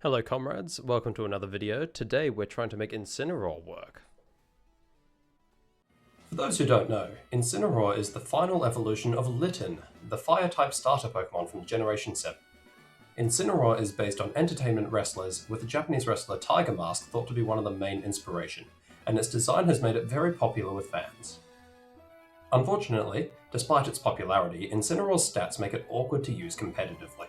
Hello comrades, welcome to another video. Today we're trying to make Incineroar work. For those who don't know, Incineroar is the final evolution of Litten, the fire-type starter Pokemon from Generation 7. Incineroar is based on entertainment wrestlers, with the Japanese wrestler Tiger Mask thought to be one of the main inspiration, and its design has made it very popular with fans. Unfortunately, despite its popularity, Incineroar's stats make it awkward to use competitively.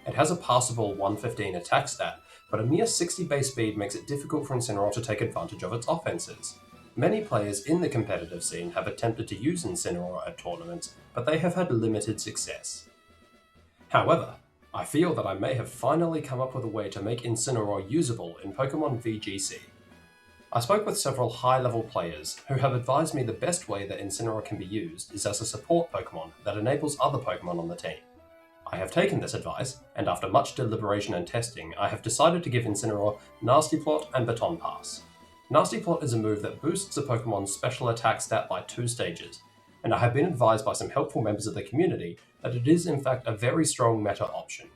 It has a passable 115 attack stat, but a mere 60 base speed makes it difficult for Incineroar to take advantage of its offenses. Many players in the competitive scene have attempted to use Incineroar at tournaments, but they have had limited success. However, I feel that I may have finally come up with a way to make Incineroar usable in Pokemon VGC. I spoke with several high-level players who have advised me the best way that Incineroar can be used is as a support Pokemon that enables other Pokemon on the team. I have taken this advice, and after much deliberation and testing, I have decided to give Incineroar Nasty Plot and Baton Pass. Nasty Plot is a move that boosts a Pokemon's special attack stat by 2 stages, and I have been advised by some helpful members of the community that it is in fact a very strong meta option.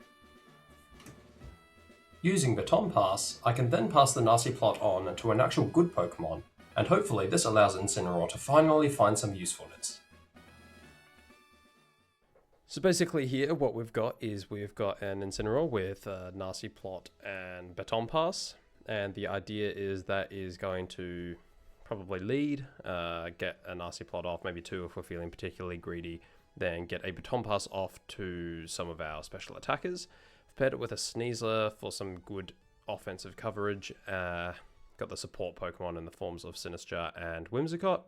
Using Baton Pass, I can then pass the Nasty Plot on to an actual good Pokemon, and hopefully this allows Incineroar to finally find some usefulness. So basically here what we've got is we've got an Incineroar with Nasty Plot and Baton Pass, and the idea is that is going to probably lead, get a Nasty Plot off, maybe 2 if we're feeling particularly greedy, then get a Baton Pass off to some of our special attackers. I've paired it with a Sneasler for some good offensive coverage, got the support Pokemon in the forms of Sinistcha and Whimsicott.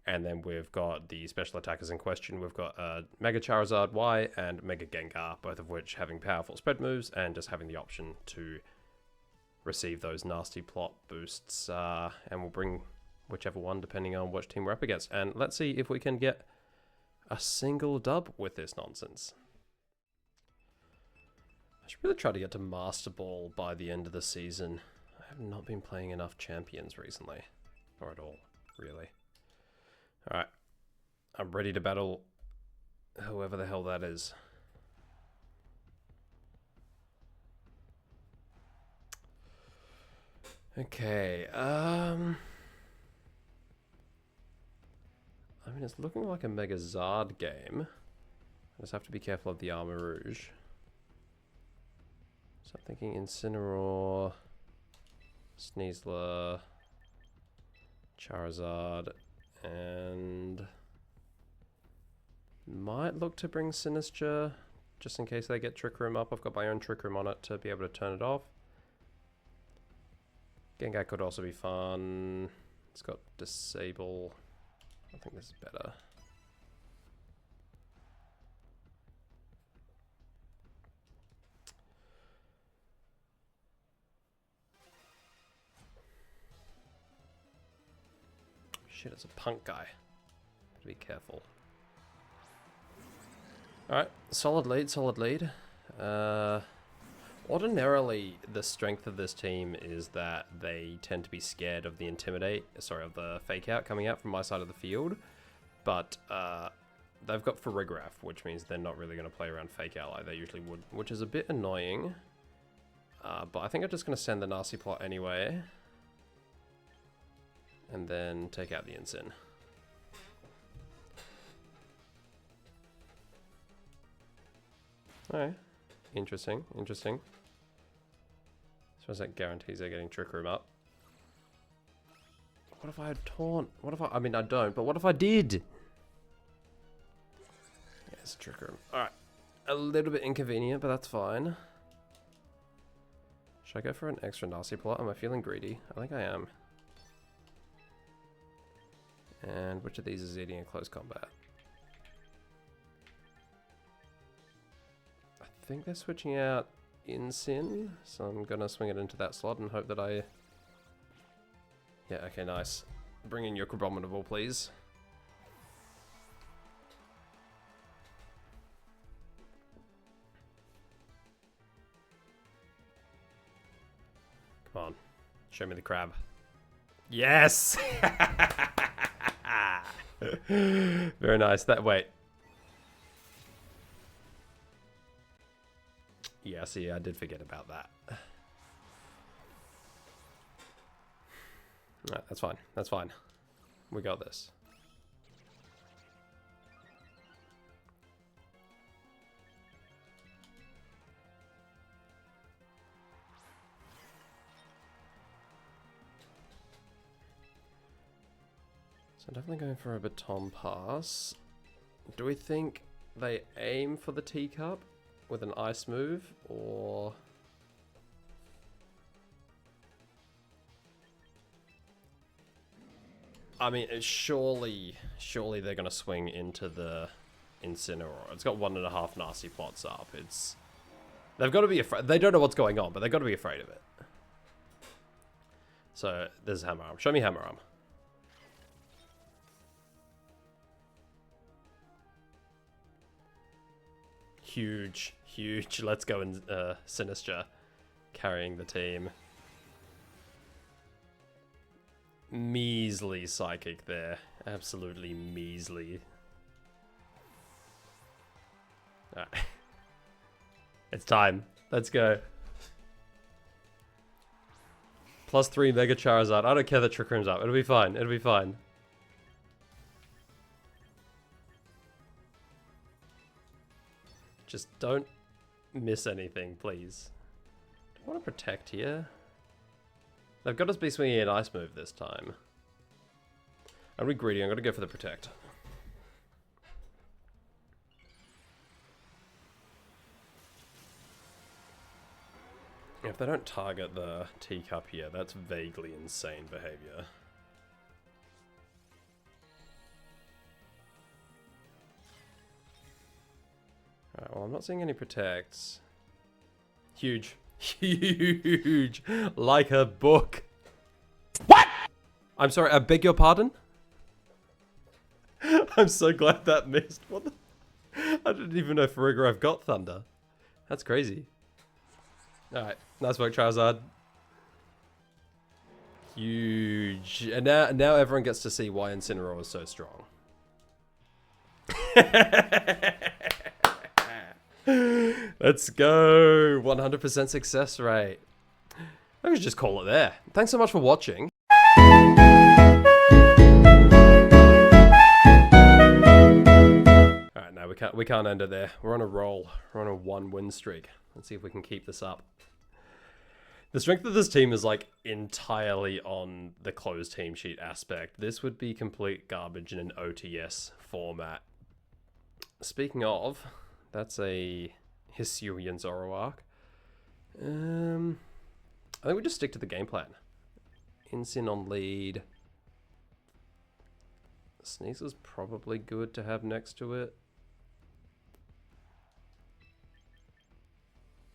And then we've got the special attackers in question. We've got Mega Charizard Y and Mega Gengar, both of which having powerful spread moves and just having the option to receive those Nasty Plot boosts. And we'll bring whichever one depending on which team we're up against. And let's see if we can get a single dub with this nonsense. I should really try to get to Master Ball by the end of the season. I have not been playing enough champions recently. Or at all, really. Alright, I'm ready to battle whoever the hell that is. Okay, I mean, it's looking like a Mega Zard game. I just have to be careful of the Armor Rouge. So I'm thinking Incineroar, Sneasler, Charizard, and might look to bring Sinistcha just in case they get Trick Room up. I've got my own Trick Room on it to be able to turn it off. Gengar could also be fun. It's got Disable. I think this is better. Shit, it's a punk guy. Gotta be careful. Alright, solid lead, solid lead. Ordinarily, the strength of this team is that they tend to be scared of the of the Fake Out coming out from my side of the field. But they've got Farigiraf, which means they're not really going to play around Fake Out like they usually would, which is a bit annoying. But I think I'm just going to send the Nasty Plot anyway. And then take out the Incin. Alright. Interesting, interesting. I suppose that guarantees they're getting Trick Room up. What if I had Taunt? What if I mean, I don't, but what if I did? Yes, Trick Room. Alright. A little bit inconvenient, but that's fine. Should I go for an extra Nasty Plot? Am I feeling greedy? I think I am. And which of these is eating in close combat? I think they're switching out Incin, so I'm gonna swing it into that slot and hope that I... Yeah, okay, nice. Bring in your Crabominable, please. Come on, show me the crab. Yes! Very nice. Wait. Yeah, see, I did forget about that. Alright, that's fine. That's fine. We got this. So definitely going for a baton pass. Do we think they aim for the teacup with an ice move, or... I mean, surely they're going to swing into the Incineroar. It's got 1.5 nasty plots up. They've got to be afraid. They don't know what's going on, but they've got to be afraid of it. So, there's Hammer Arm. Show me Hammer Arm. Huge. Let's go in Sinister carrying the team. Measly psychic there. Absolutely measly. Alright. It's time. Let's go. +3 Mega Charizard. I don't care that Trick Room's up. It'll be fine. It'll be fine. Just don't miss anything, please. Do I want to protect here? They've got us be swinging an ice move this time. I'm really greedy. I'm going to go for the protect. If they don't target the teacup here, that's vaguely insane behavior. Alright, well, I'm not seeing any protects. Huge. Huge. Like a book. What? I'm sorry, I beg your pardon? I'm so glad that missed. What the? I didn't even know Farigiraf got Thunder. That's crazy. Alright, nice work, Charizard. Huge. And now everyone gets to see why Incineroar is so strong. Let's go. 100% success rate. I could just call it there. Thanks so much for watching. Alright, no, we can't end it there. We're on a roll. We're on a 1-win streak. Let's see if we can keep this up. The strength of this team is like entirely on the closed team sheet aspect. This would be complete garbage in an OTS format. Speaking of, that's a Hisuian Zoroark. I think we just stick to the game plan. Incin on lead. Sneeze is probably good to have next to it.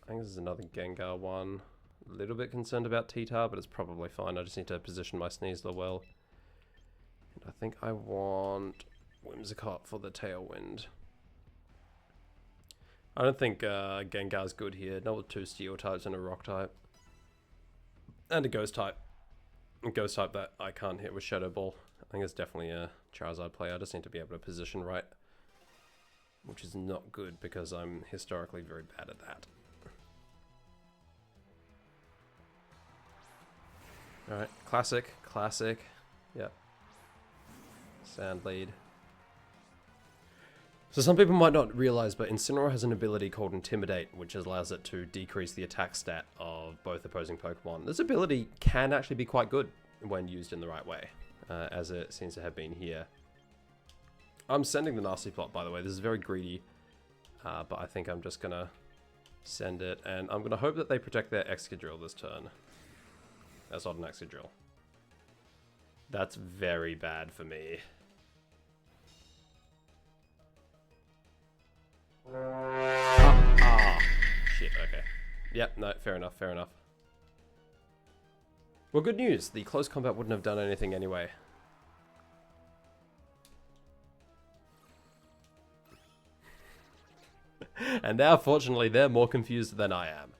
I think this is another Gengar one. A little bit concerned about T-Tar, but it's probably fine. I just need to position my Sneasler well. And I think I want Whimsicott for the Tailwind. I don't think Gengar's good here. Not with 2 Steel types and a Rock type. And a Ghost type. A Ghost type that I can't hit with Shadow Ball. I think it's definitely a Charizard play. I just need to be able to position right. Which is not good because I'm historically very bad at that. Alright, classic. Yep. Sand lead. So some people might not realize, but Incineroar has an ability called Intimidate, which allows it to decrease the attack stat of both opposing Pokemon. This ability can actually be quite good when used in the right way, as it seems to have been here. I'm sending the Nasty Plot, by the way. This is very greedy, but I think I'm just going to send it, and I'm going to hope that they protect their Excadrill this turn. That's not an Excadrill. That's very bad for me. Shit, okay. Yep, no, fair enough. Well, good news. The close combat wouldn't have done anything anyway. And now, fortunately, they're more confused than I am.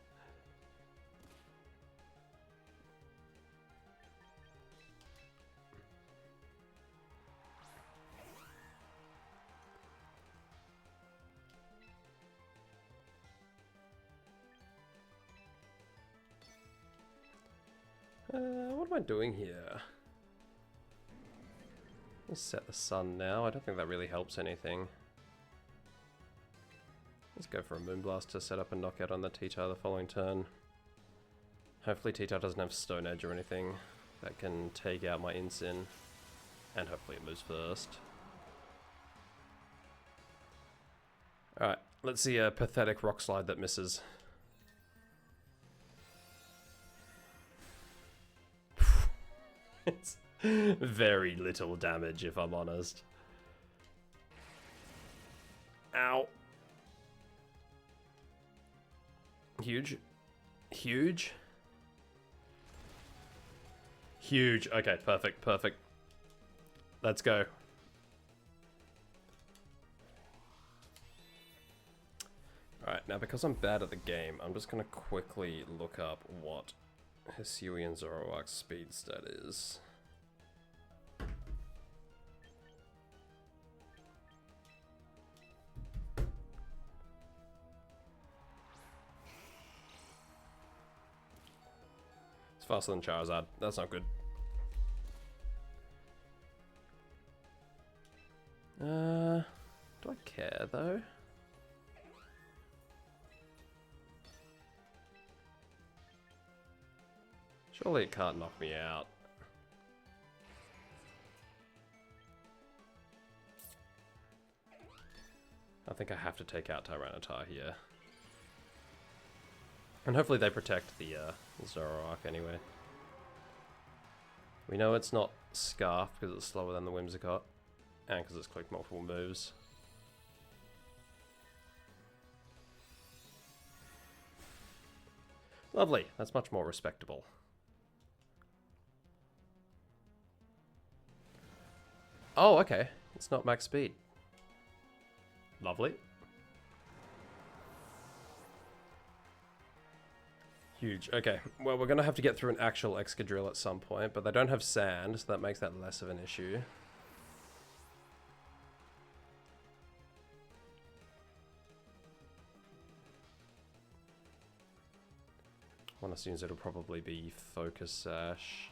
What am I doing here? Let's set the sun now. I don't think that really helps anything. Let's go for a Moonblast to set up a knockout on the T-Tar the following turn. Hopefully T-Tar doesn't have Stone Edge or anything that can take out my Incin. And hopefully it moves first. Alright, let's see a pathetic Rock Slide that misses. It's very little damage, if I'm honest. Ow. Huge. Huge. Huge. Okay, perfect, perfect. Let's go. Alright, now because I'm bad at the game, I'm just going to quickly look up what Hisuian Zoroark's speed stat is. It's faster than Charizard. That's not good. Do I care though? Surely it can't knock me out. I think I have to take out Tyranitar here. And hopefully they protect the Zoroark anyway. We know it's not Scarf because it's slower than the Whimsicott. And because it's clicked multiple moves. Lovely, that's much more respectable. Oh, okay. It's not max speed. Lovely. Huge. Okay, well, we're going to have to get through an actual Excadrill at some point, but they don't have sand, so that makes that less of an issue. One assumes it'll probably be Focus Sash.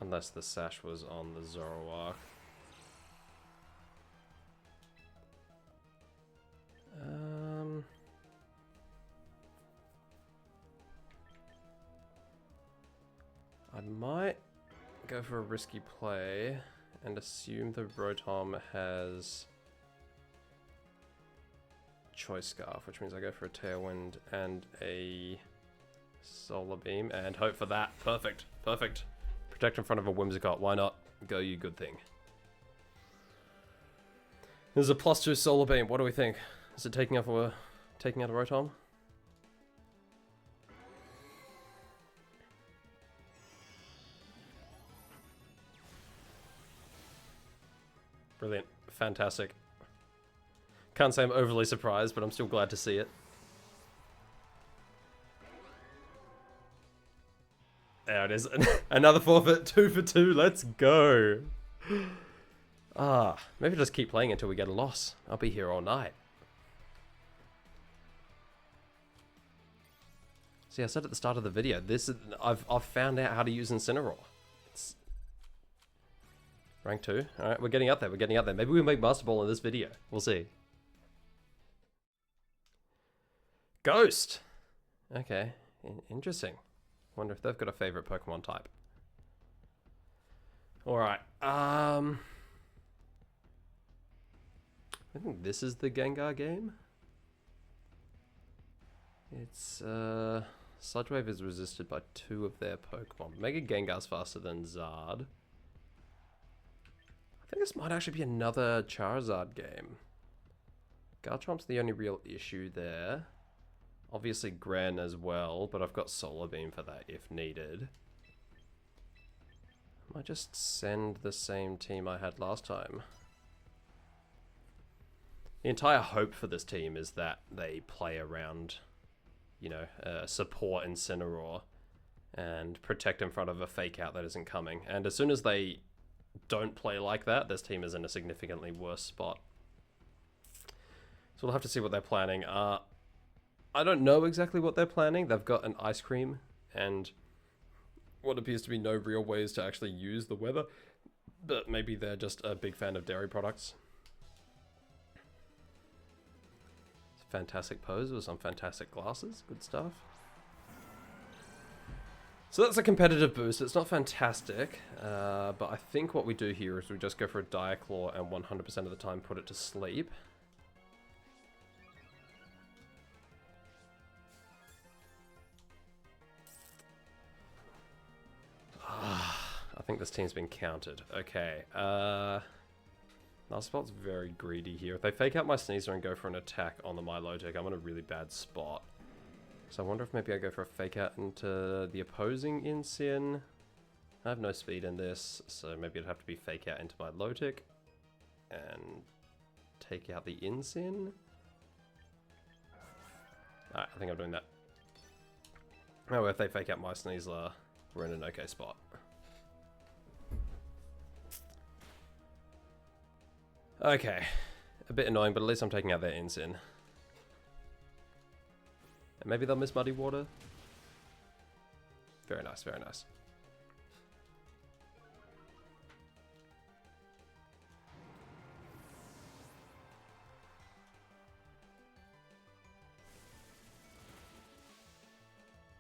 Unless the Sash was on the Zoroark. I might go for a risky play and assume the Rotom has Choice Scarf, which means I go for a Tailwind and a Solar Beam and hope for that. Perfect, perfect. Protect in front of a Whimsicott, why not? Go you good thing. There's a +2 Solar Beam, what do we think? Is it taking out a Rotom? Brilliant, fantastic. Can't say I'm overly surprised, but I'm still glad to see it. There it is. Another forfeit, 2 for 2. Let's go. Maybe just keep playing until we get a loss. I'll be here all night. See, I said at the start of the video, I've found out how to use Incineroar. It's rank 2. All right, we're getting up there. We're getting up there. Maybe we'll make Master Ball in this video. We'll see. Ghost. Okay, interesting. Wonder if they've got a favorite Pokemon type. Alright, I think this is the Gengar game. It's, Sludge Wave is resisted by 2 of their Pokemon. Mega Gengar's faster than Zard. I think this might actually be another Charizard game. Garchomp's the only real issue there. Obviously Gren as well, but I've got Solar Beam for that if needed. I might just send the same team I had last time. The entire hope for this team is that they play around, you know, support Incineroar and protect in front of a fake out that isn't coming. And as soon as they don't play like that, this team is in a significantly worse spot. So we'll have to see what they're planning. I don't know exactly what they're planning. They've got an Ice Cream and what appears to be no real ways to actually use the weather. But maybe they're just a big fan of dairy products. Fantastic pose with some fantastic glasses. Good stuff. So that's a competitive boost. It's not fantastic, but I think what we do here is we just go for a Dire Claw and 100% of the time put it to sleep. I think this team's been counted. Okay. Nuzlocke's very greedy here. If they fake out my Sneasler and go for an attack on the Milotic, I'm in a really bad spot. So I wonder if maybe I go for a fake out into the opposing Incin. I have no speed in this, so maybe it'd have to be fake out into my Milotic and take out the Incin. Alright, I think I'm doing that. Oh, if they fake out my Sneasler, we're in an okay spot. Okay, a bit annoying, but at least I'm taking out their Incin. And maybe they'll miss Muddy Water. Very nice, very nice.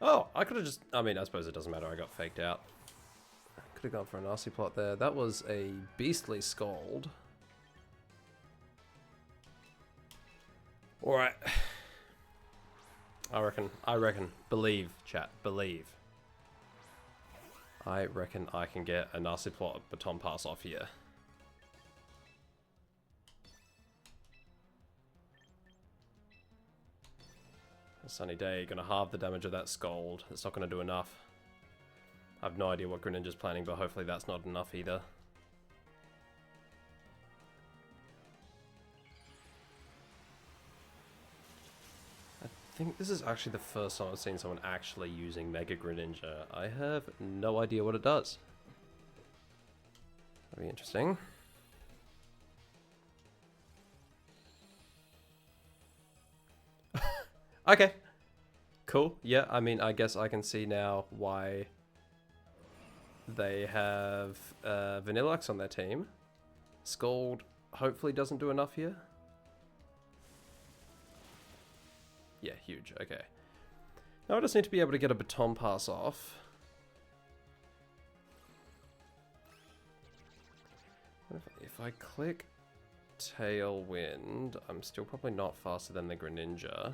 Oh, I could have just... I mean, I suppose it doesn't matter. I got faked out. Could have gone for a nasty plot there. That was a beastly Scold. Alright. I reckon. Believe, chat. Believe. I reckon I can get a nasty plot baton pass off here. A Sunny Day, gonna halve the damage of that Scold. It's not gonna do enough. I have no idea what Greninja's planning, but hopefully that's not enough either. I think this is actually the first time I've seen someone actually using Mega Greninja. I have no idea what it does. That'll be interesting. Okay. Cool. Yeah, I mean, I guess I can see now why they have Vanillux on their team. Scald hopefully doesn't do enough here. Yeah, huge. Okay. Now I just need to be able to get a baton pass off. If I click Tailwind, I'm still probably not faster than the Greninja.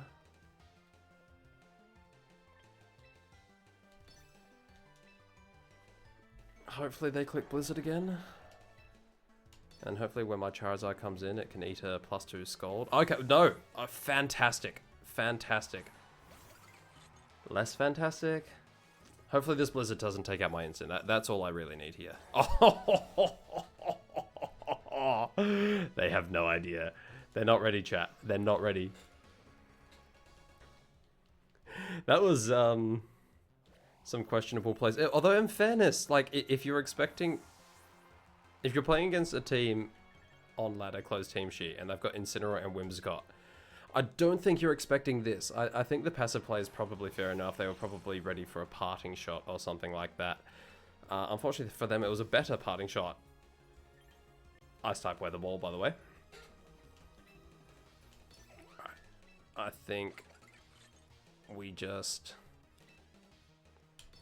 Hopefully they click Blizzard again. And hopefully when my Charizard comes in, it can eat a +2 Scald. Okay, no! Fantastic. Fantastic. Less fantastic? Hopefully this Blizzard doesn't take out my Incin. That's all I really need here. They have no idea. They're not ready, chat. They're not ready. That was some questionable plays. Although in fairness, like if you're expecting... If you're playing against a team on ladder closed team sheet and they've got Incineroar and Whimsicott, I don't think you're expecting this. I think the passive play is probably fair enough. They were probably ready for a parting shot or something like that. Unfortunately for them, it was a better parting shot. Ice-type Weather Ball, by the way. Alright. I think we just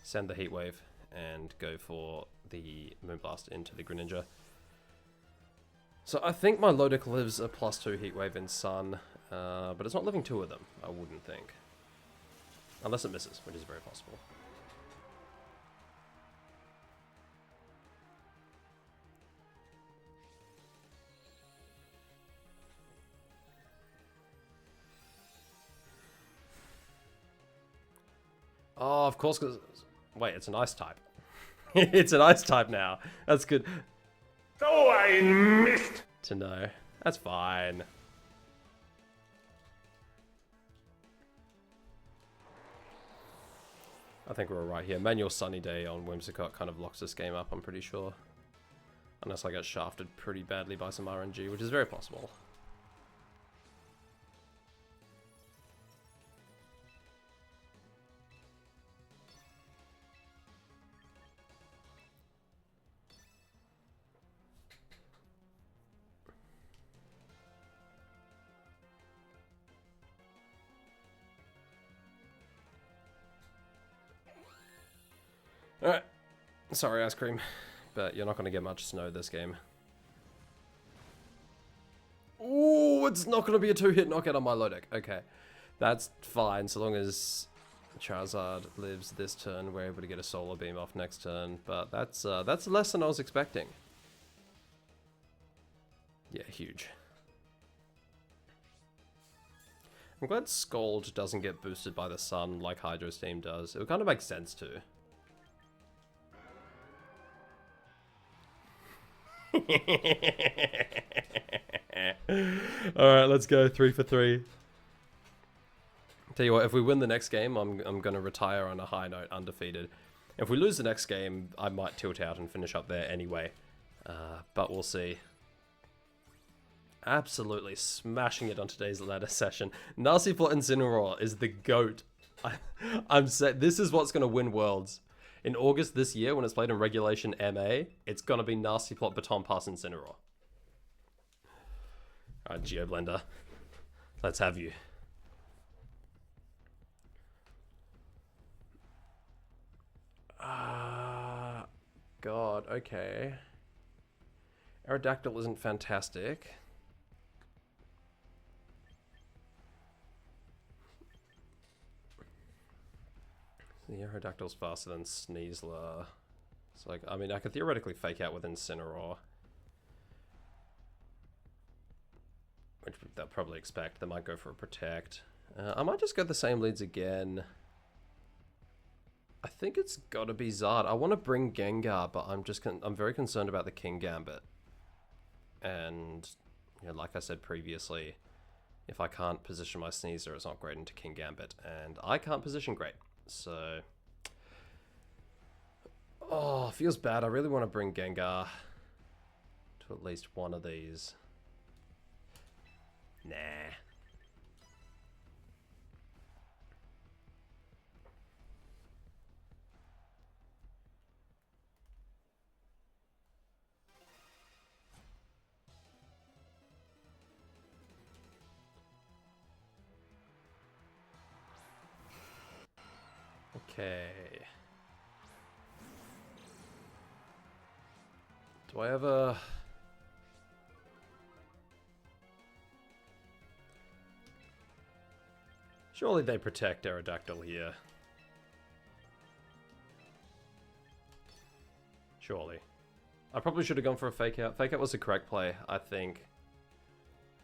send the Heat Wave and go for the Moonblast into the Greninja. So I think my Lodic lives a +2 Heat Wave in Sun, but it's not living 2 of them, I wouldn't think. Unless it misses, which is very possible. Oh, of course, because... Wait, it's an Ice type. It's an Ice type now. That's good. Oh, I missed! To know. That's fine. I think we're alright here. Manual Sunny Day on Whimsicott kind of locks this game up, I'm pretty sure. Unless I get shafted pretty badly by some RNG, which is very possible. Alright. Sorry, ice cream. But you're not going to get much snow this game. Ooh, it's not going to be a 2-hit knockout on my low deck. Okay. That's fine, so long as Charizard lives this turn, we're able to get a Solar Beam off next turn. But that's less than I was expecting. Yeah, huge. I'm glad Scald doesn't get boosted by the sun like Hydro Steam does. It would kind of make sense too. Alright, let's go 3 for 3. Tell you what, if we win the next game, I'm going to retire on a high note, undefeated. If we lose the next game, I might tilt out and finish up there anyway. But we'll see. Absolutely smashing it on today's ladder session. Nasty Plot Incineroar is the GOAT. I'm saying this is what's going to win Worlds. In August this year, when it's played in Regulation MA, it's going to be Nasty Plot Baton Pass Incineroar. Alright, GeoBlender. Let's have you. God, okay. Aerodactyl isn't fantastic. The Aerodactyl's faster than Sneasler. It's like, I mean, I could theoretically fake out with Incineroar. Which they'll probably expect. They might go for a Protect. I might just go the same leads again. I think it's got to be Zard. I want to bring Gengar, but I'm very concerned about the King Gambit. And, you know, like I said previously, if I can't position my Sneasler, it's not great into King Gambit. And I can't position great. So, oh, feels bad. I really want to bring Gengar to at least one of these. Nah. Okay. Do I have a... Surely they protect Aerodactyl here. Surely. I probably should have gone for a Fake Out. Fake Out was the correct play, I think.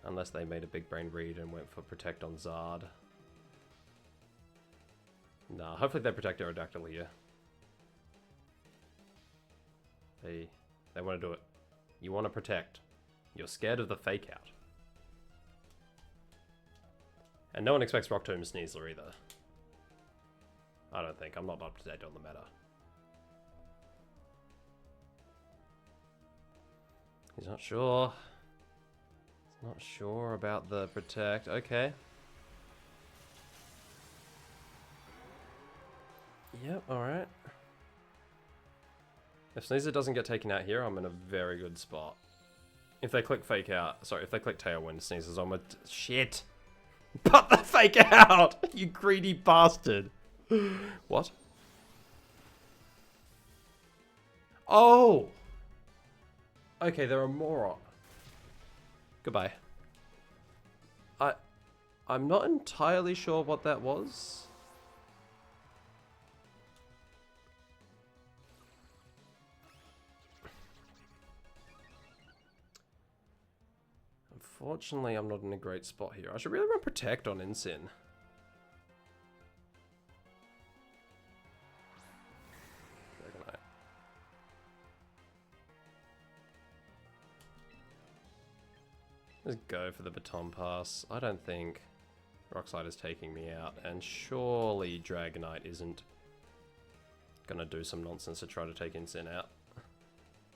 Unless they made a big brain read and went for Protect on Zard. Nah, hopefully they protect Aerodactyl here. They want to do it. You want to protect. You're scared of the Fake Out. And no one expects Rock Tomb Sneasler either. I don't think. I'm not up to date on the meta. He's not sure. He's not sure about the Protect. Okay. Yep, alright. If Sneasler doesn't get taken out here, I'm in a very good spot. If they click Fake Out... Sorry, if they click Tailwind, Sneasler's on my... Shit! Put the Fake Out! You greedy bastard! What? Oh! Okay, there are more on. Goodbye. I'm not entirely sure what that was. Unfortunately, I'm not in a great spot here. I should really run Protect on Incin. Let's go for the Baton Pass. I don't think Rockslide is taking me out, and surely Dragonite isn't gonna do some nonsense to try to take Incin out.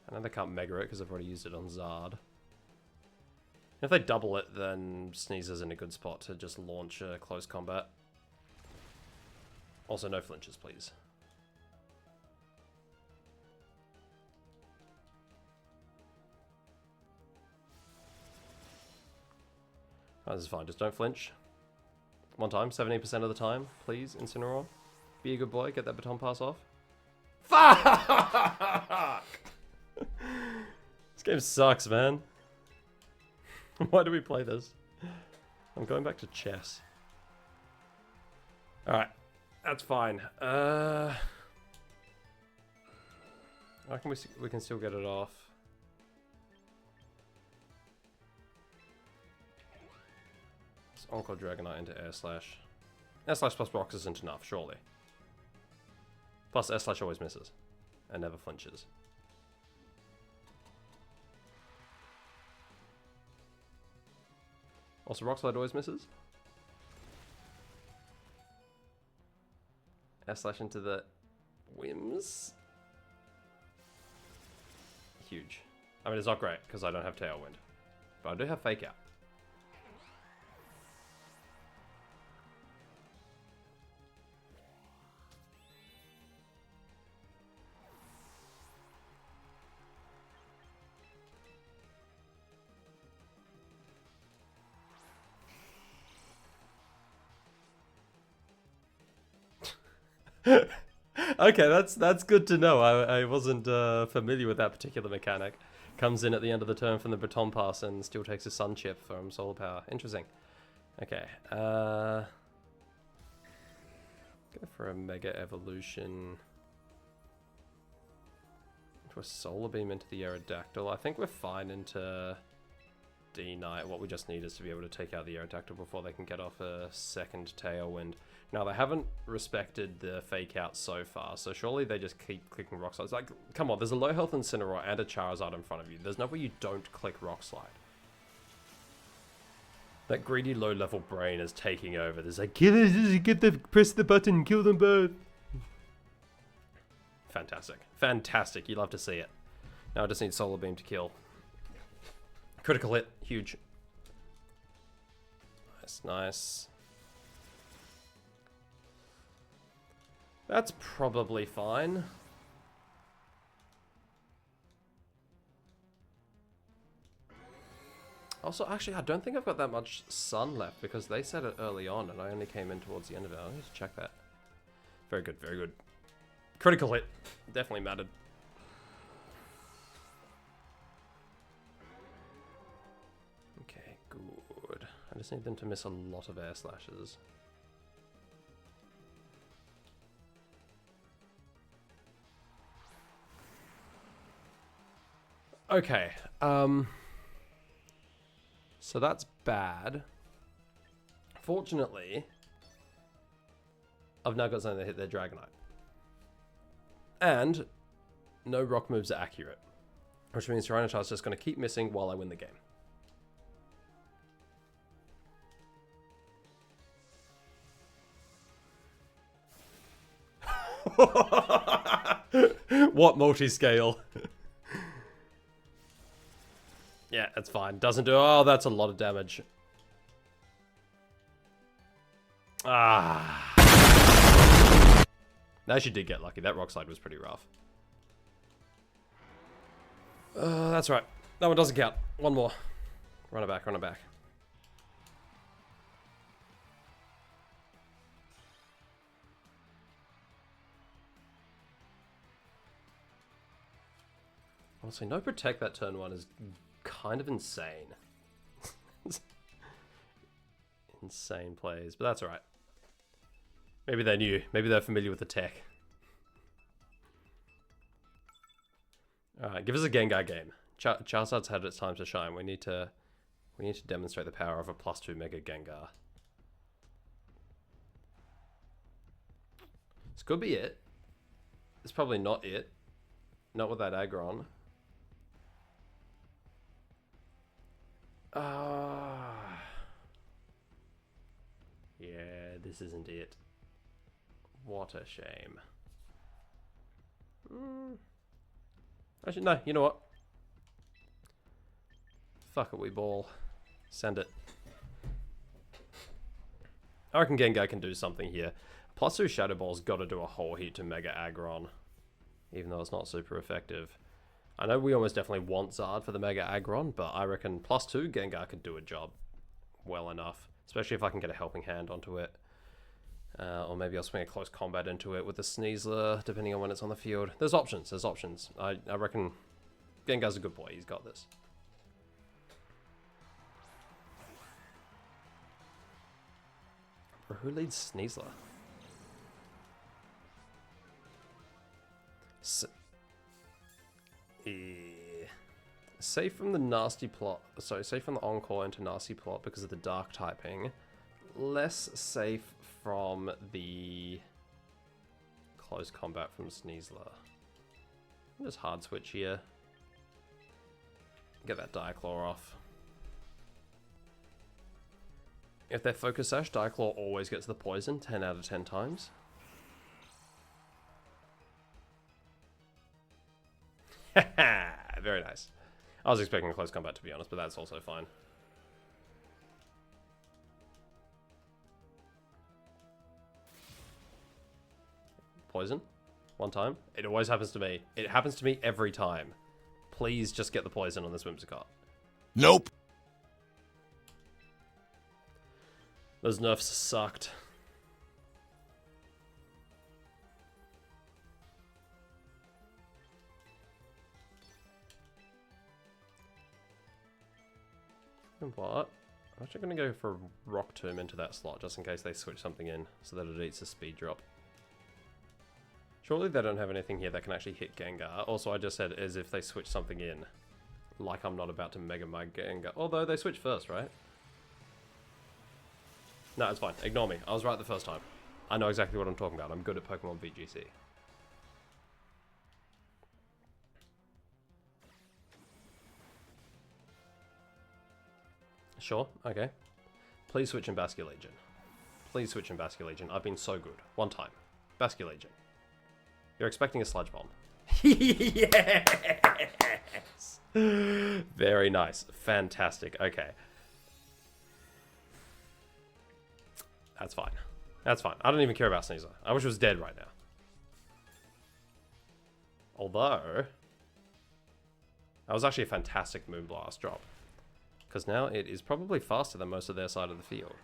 I know they can't Mega it because I've already used it on Zard. If they double it, then Sneezer's in a good spot to just launch a close combat. Also, no flinches, please. Oh, this is fine, just don't flinch. One time, 70% of the time, please, Incineroar. Be a good boy, get that Baton Pass off. Fuck! This game sucks, man. Why do we play this? I'm going back to chess. Alright. That's fine. I reckon we can still get it off. Let's Encore Dragonite into Air Slash. Air Slash plus Rocks isn't enough, surely. Plus Air Slash always misses. And never flinches. Also, Rock Slide always misses. Air Slash into the Whims. Huge. I mean, it's not great because I don't have Tailwind. But I do have Fake Out. Okay, that's good to know. I wasn't familiar with that particular mechanic. Comes in at the end of the turn from the Baton Pass and still takes a Sun Chip from Solar Power. Interesting. Okay. Go for a Mega Evolution. Into a Solar Beam into the Aerodactyl. I think we're fine into D-Knight. What we just need is to be able to take out the Aerodactyl before they can get off a second Tailwind. Now, they haven't respected the Fake Out so far, so surely they just keep clicking Rock Slide. It's like, come on, there's a low health Incineroar and a Charizard in front of you. There's no way you don't click Rock Slide. That greedy low-level brain is taking over. There's like, press the button, kill them both. Fantastic. Fantastic. You love to see it. Now I just need Solar Beam to kill. Critical hit. Huge. Nice, nice. That's probably fine. Also, actually, I don't think I've got that much sun left because they said it early on and I only came in towards the end of it. I need to check that. Very good, very good. Critical hit. Definitely mattered. Okay, good. I just need them to miss a lot of Air Slashes. Okay, so that's bad. Fortunately, I've now got something that hit their Dragonite. And no rock moves are accurate. Which means Tyranitar's just going to keep missing while I win the game. What multi-scale? Yeah, that's fine. Doesn't do... Oh, that's a lot of damage. Ah. Now she did get lucky. That Rock Slide was pretty rough. That's right. That one doesn't count. One more. Run it back, run it back. Honestly, no Protect that turn one is kind of insane. Insane plays, but that's alright. Maybe they knew. Maybe they're familiar with the tech. Alright, give us a Gengar game. Charizard's had its time to shine. We need to demonstrate the power of a +2 Mega Gengar. This could be it. It's probably not it. Not with that Aggron. Yeah, this isn't it. What a shame. Actually, no, you know what? Fuck it, we ball. Send it. I reckon Gengar can do something here. +2 Shadow Ball's got to do a whole heap to Mega Aggron. Even though it's not super effective. I know we almost definitely want Zard for the Mega Aggron, but I reckon +2 Gengar could do a job well enough. Especially if I can get a helping hand onto it. Or maybe I'll swing a close combat into it with the Sneasler, depending on when it's on the field. There's options, there's options. I reckon Gengar's a good boy, he's got this. Bro, who leads Sneasler? Safe from the nasty plot. Sorry, safe from the Encore into nasty plot because of the dark typing. Less safe from the close combat from Sneasler. Just hard switch here. Get that Diaclaw off. If they're Focus Sash, Diaclaw always gets the poison 10 out of 10 times. Very nice. I was expecting close combat, to be honest, but that's also fine. Poison. One time. It always happens to me. It happens to me every time. Please just get the poison on this Whimsicott. Nope. Those nerfs sucked. What? I'm actually going to go for Rock Tomb into that slot, just in case they switch something in, so that it eats a speed drop. Surely they don't have anything here that can actually hit Gengar. Also, I just said as if they switch something in. Like I'm not about to Mega my Gengar. Although, they switch first, right? No, it's fine. Ignore me. I was right the first time. I know exactly what I'm talking about. I'm good at Pokemon VGC. Sure, okay. Please switch in Basculegion. Please switch in Basculegion. I've been so good. One time. Basculegion. You're expecting a Sludge Bomb. Yes! Very nice. Fantastic. Okay. That's fine. That's fine. I don't even care about Sneasler. I wish it was dead right now. Although, that was actually a fantastic Moonblast drop. Because now it is probably faster than most of their side of the field.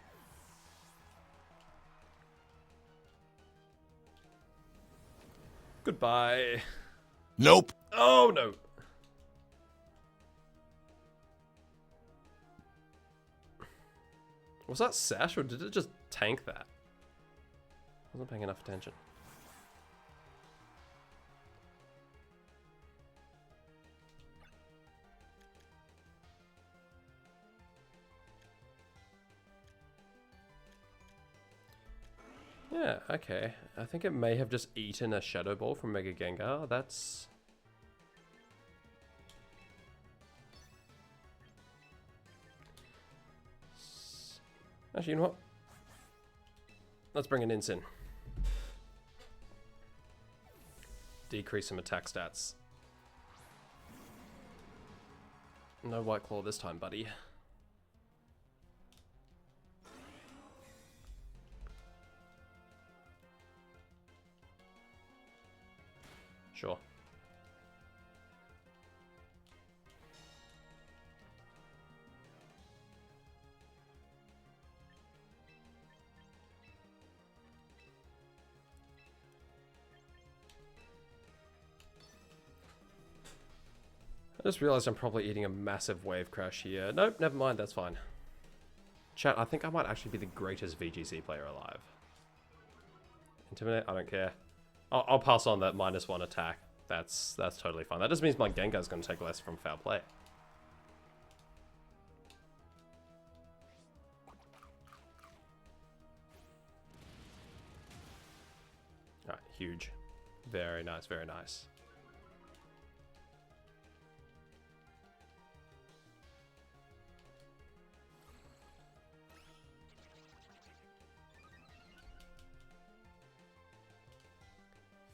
Goodbye. Nope. Oh, no. Was that Sash or did it just tank that? I wasn't paying enough attention. Yeah, okay. I think it may have just eaten a Shadow Ball from Mega Gengar. That's... Actually, you know what? Let's bring an Incin. Decrease some attack stats. No White Claw this time, buddy. Sure. I just realized I'm probably eating a massive wave crash here. Nope, never mind, that's fine. Chat, I think I might actually be the greatest VGC player alive. Intimidate? I don't care. I'll pass on that -1 attack. That's totally fine. That just means my Gengar's going to take less from foul play. Alright, huge. Very nice, very nice.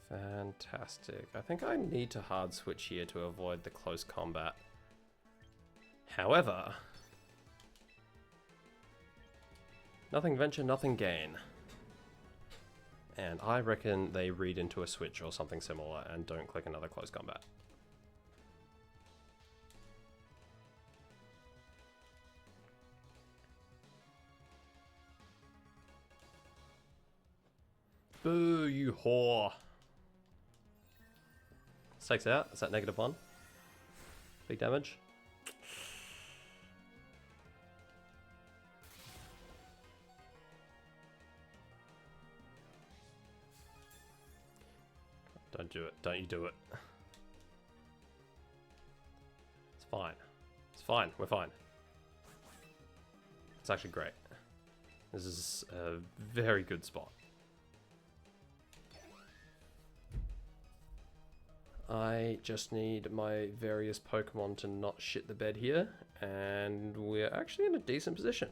Fantastic. I think I need to hard switch here to avoid the close combat. However, nothing venture, nothing gain. And I reckon they read into a switch or something similar and don't click another close combat. Boo, you whore. This takes out. Is that -1? Big damage. Don't do it. Don't you do it. It's fine. It's fine. We're fine. It's actually great. This is a very good spot. I just need my various Pokemon to not shit the bed here, and we're actually in a decent position.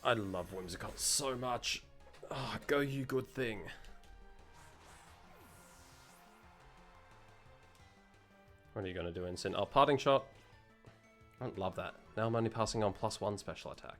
I love Whimsicott so much. Oh, go you good thing. What are you going to do, Incin? Oh, parting shot. I don't love that. Now I'm only passing on +1 special attack.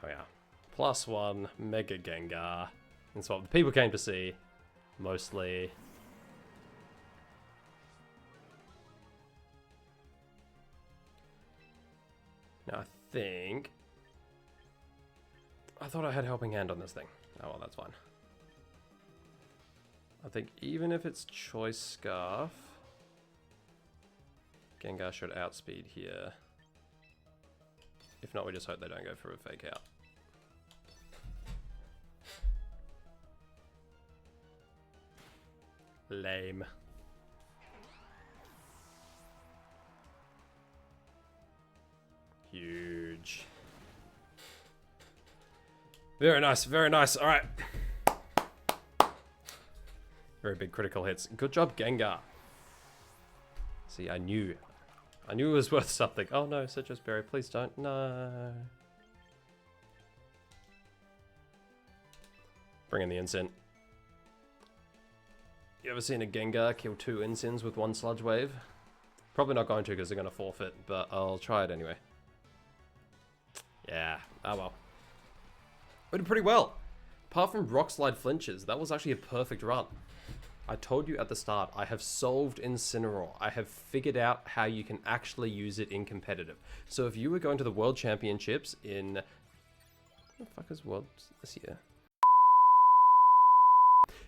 There we are. +1 Mega Gengar. That's what the people came to see, mostly. Now I thought I had Helping Hand on this thing. Oh well, that's fine. I think even if it's Choice Scarf, Gengar should outspeed here. If not, we just hope they don't go for a fake out. Lame. Huge. Very nice, very nice. All right. Very big critical hits. Good job, Gengar. See, I knew it was worth something. Oh no, Citrus Berry, please don't. No. Bring in the Incin. You ever seen a Gengar kill 2 Incins with 1 Sludge Wave? Probably not going to because they're going to forfeit, but I'll try it anyway. Yeah, oh well. We did pretty well. Apart from Rock Slide flinches, that was actually a perfect run. I told you at the start, I have solved Incineroar. I have figured out how you can actually use it in competitive. So if you were going to the World Championships in... What the fuck is Worlds this year?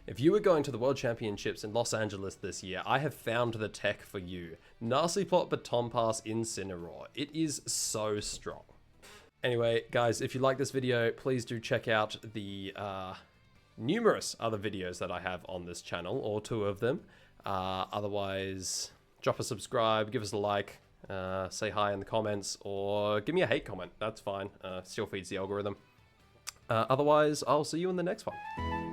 If you were going to the World Championships in Los Angeles this year, I have found the tech for you. Nasty Plot Baton Pass Incineroar. It is so strong. Anyway, guys, if you like this video, please do check out the numerous other videos that I have on this channel, or 2 of them. Otherwise, drop a subscribe, give us a like, say hi in the comments, or give me a hate comment. That's fine. Still feeds the algorithm. Otherwise, I'll see you in the next one.